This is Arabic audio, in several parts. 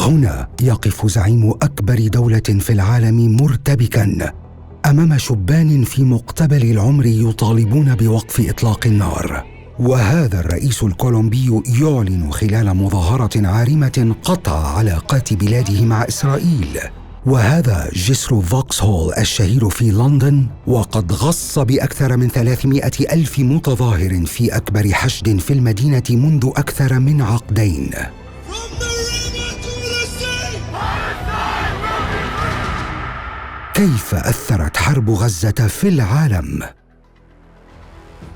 هنا يقف زعيم أكبر دولة في العالم مرتبكاً أمام شبان في مقتبل العمر يطالبون بوقف إطلاق النار. وهذا الرئيس الكولومبي يعلن خلال مظاهرة عارمة قطع علاقات بلاده مع إسرائيل. وهذا جسر فوكس هول الشهير في لندن، وقد غص بأكثر من 300 ألف متظاهر في أكبر حشد في المدينة منذ أكثر من عقدين. كيف أثرت حرب غزة في العالم؟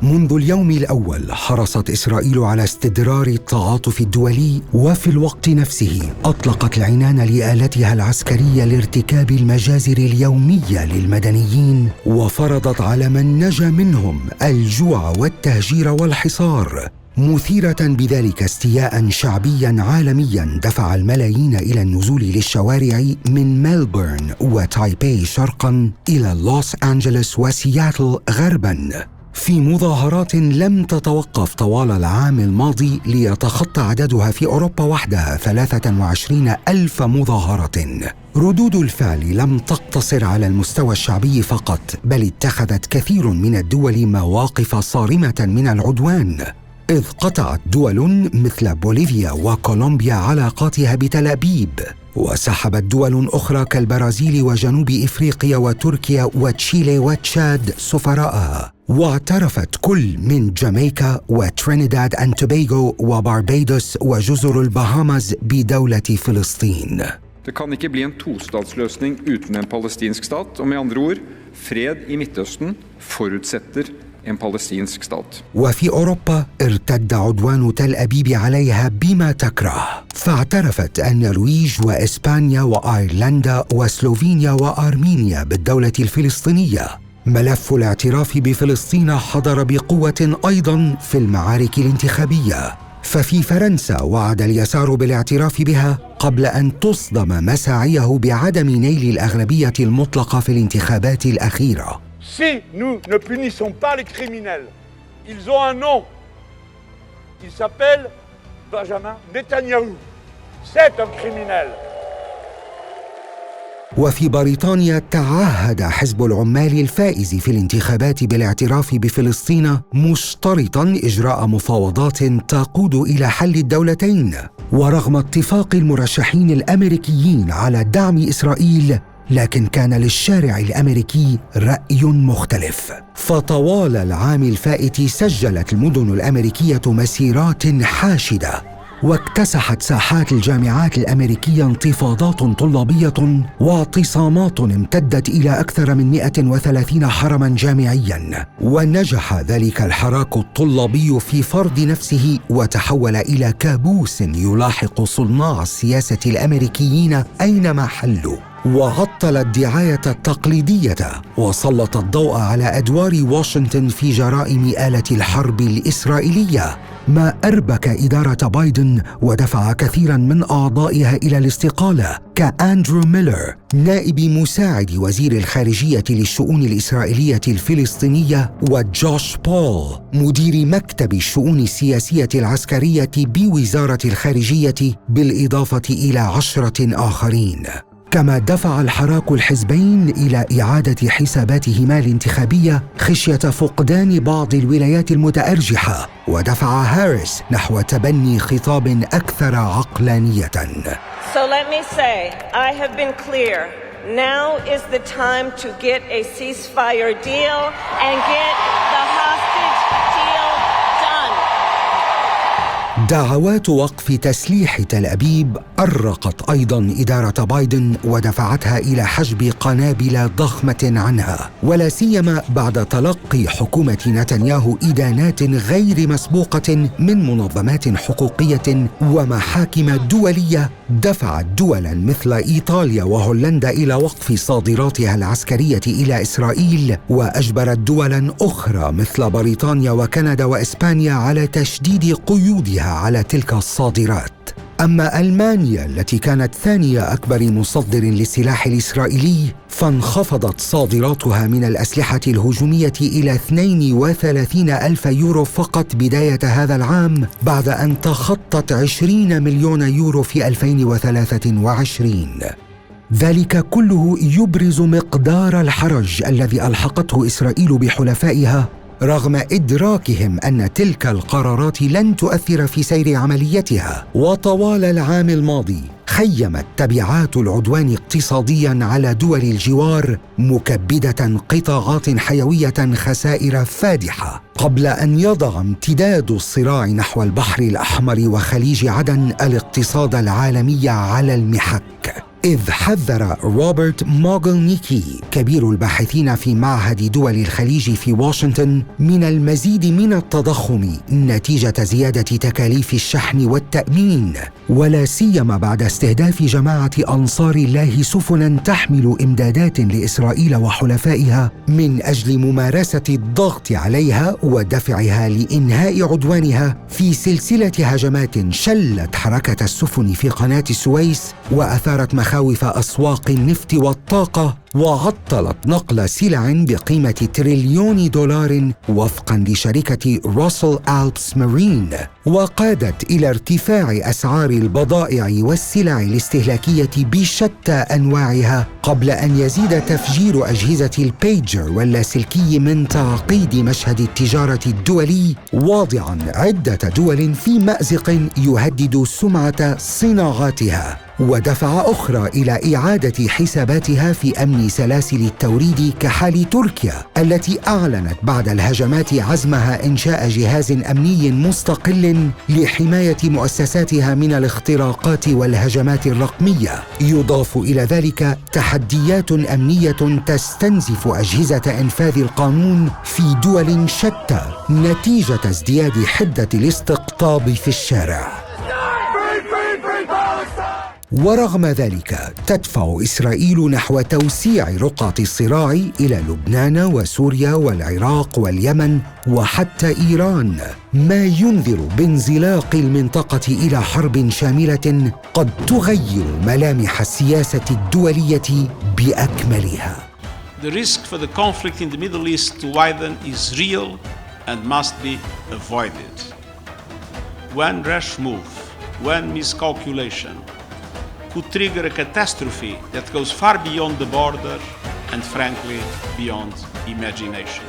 منذ اليوم الأول حرصت إسرائيل على استدرار التعاطف الدولي، وفي الوقت نفسه أطلقت العنان لآلتها العسكرية لارتكاب المجازر اليومية للمدنيين، وفرضت على من نجا منهم الجوع والتهجير والحصار، مثيرة بذلك استياء شعبيا عالميا دفع الملايين إلى النزول للشوارع من ميلبورن وتايبي شرقا إلى لوس أنجلوس وسياتل غربا، في مظاهرات لم تتوقف طوال العام الماضي ليتخطى عددها في أوروبا وحدها 23 ألف مظاهرة. ردود الفعل لم تقتصر على المستوى الشعبي فقط، بل اتخذت كثير من الدول مواقف صارمة من العدوان، إذ قطعت دول مثل بوليفيا وكولومبيا علاقاتها بتل أبيب، وسحبت دول أخرى كالبرازيل وجنوب إفريقيا وتركيا وتشيلي وتشاد سفراءها، واعترفت كل من جامايكا وترينيداد أند توباغو وباربادوس وجزر البهاماز بدولة فلسطين. Det kan ikke bli en tostatsløsning uten en palestinsk stat, og med andre ord, fred i Midtøsten forutsetter en palestinsk stat. وفي أوروبا ارتد عدوان تل أبيب عليها بما تكره، فاعترفت النرويج وإسبانيا وأيرلندا وسلوفينيا وأرمينيا بالدولة الفلسطينية. ملف الاعتراف بفلسطين حضر بقوة أيضاً في المعارك الانتخابية، ففي فرنسا وعد اليسار بالاعتراف بها قبل أن تصدم مساعيه بعدم نيل الأغلبية المطلقة في الانتخابات الأخيرة. Si nous ne punissons pas les criminels, ils ont un nom. Il s'appelle Benjamin Netanyahu. C'est un criminel. وفي بريطانيا تعهد حزب العمال الفائز في الانتخابات بالاعتراف بفلسطين، مشترطاً إجراء مفاوضات تقود إلى حل الدولتين. ورغم اتفاق المرشحين الأمريكيين على دعم إسرائيل، لكن كان للشارع الأمريكي رأي مختلف. فطوال العام الفائت سجلت المدن الأمريكية مسيرات حاشدة، واكتسحت ساحات الجامعات الأمريكية انتفاضات طلابية واعتصامات امتدت إلى أكثر من 130 حرماً جامعياً. ونجح ذلك الحراك الطلابي في فرض نفسه، وتحول إلى كابوس يلاحق صناع السياسة الأمريكيين أينما حلوا. وعطل الدعاية التقليدية، وسلط الضوء على أدوار واشنطن في جرائم آلة الحرب الإسرائيلية، ما أربك إدارة بايدن ودفع كثيراً من أعضائها إلى الاستقالة، كأندرو ميلر نائب مساعد وزير الخارجية للشؤون الإسرائيلية الفلسطينية، وجوش بول مدير مكتب الشؤون السياسية العسكرية بوزارة الخارجية، بالإضافة إلى 10 آخرين. كما دفع الحراك الحزبين إلى إعادة حساباتهما الانتخابية خشية فقدان بعض الولايات المتأرجحة، ودفع هاريس نحو تبني خطاب أكثر عقلانية. So let me say, I have been clear. Now is the time to get a ceasefire deal and get the hostage deal done. دعوات وقف تسليح تل أبيب أرقت أيضاً إدارة بايدن، ودفعتها إلى حجب قنابل ضخمة عنها، ولا سيما بعد تلقي حكومة نتنياهو إدانات غير مسبوقة من منظمات حقوقية ومحاكم دولية دفعت دولاً مثل إيطاليا وهولندا إلى وقف صادراتها العسكرية إلى إسرائيل، وأجبرت دولاً أخرى مثل بريطانيا وكندا وإسبانيا على تشديد قيودها على تلك الصادرات. أما ألمانيا التي كانت ثاني أكبر مصدر للسلاح الإسرائيلي فانخفضت صادراتها من الأسلحة الهجومية إلى 32 ألف يورو فقط بداية هذا العام، بعد أن تخطت 20 مليون يورو في 2023. ذلك كله يبرز مقدار الحرج الذي ألحقته إسرائيل بحلفائها، رغم إدراكهم أن تلك القرارات لن تؤثر في سير عمليتها. وطوال العام الماضي خيمت تبعات العدوان اقتصادياً على دول الجوار، مكبدة قطاعات حيوية خسائر فادحة، قبل أن يضع امتداد الصراع نحو البحر الأحمر وخليج عدن الاقتصاد العالمي على المحك. إذ حذر روبرت موغلنيكي كبير الباحثين في معهد دول الخليج في واشنطن من المزيد من التضخم نتيجة زيادة تكاليف الشحن والتأمين، ولا سيما بعد استهداف جماعة أنصار الله سفناً تحمل إمدادات لإسرائيل وحلفائها من أجل ممارسة الضغط عليها ودفعها لإنهاء عدوانها في سلسلة هجمات شلت حركة السفن في قناة السويس وأثارت مخاوف أسواق النفط والطاقة، وعطلت نقل سلع بقيمة $1 تريليون وفقاً لشركة راسل ألبس مارين، وقادت إلى ارتفاع أسعار البضائع والسلع الاستهلاكية بشتى أنواعها، قبل أن يزيد تفجير أجهزة البيجر واللاسلكي من تعقيد مشهد التجارة الدولي، واضعاً عدة دول في مأزق يهدد سمعة صناعاتها، ودفع أخرى إلى إعادة حساباتها في أمن سلاسل التوريد كحال تركيا التي أعلنت بعد الهجمات عزمها إنشاء جهاز أمني مستقل لحماية مؤسساتها من الاختراقات والهجمات الرقمية. يضاف إلى ذلك تحديات أمنية تستنزف أجهزة إنفاذ القانون في دول شتى نتيجة ازدياد حدة الاستقطاب في الشارع. ورغم ذلك تدفع إسرائيل نحو توسيع رقعة الصراع إلى لبنان وسوريا والعراق واليمن وحتى إيران، ما ينذر بانزلاق المنطقة إلى حرب شاملة قد تغير ملامح السياسة الدولية بأكملها. The risk for the conflict in the Middle East to widen is real and must be avoided. One rash move, one miscalculation could trigger a catastrophe that goes far beyond the border and, frankly, beyond imagination.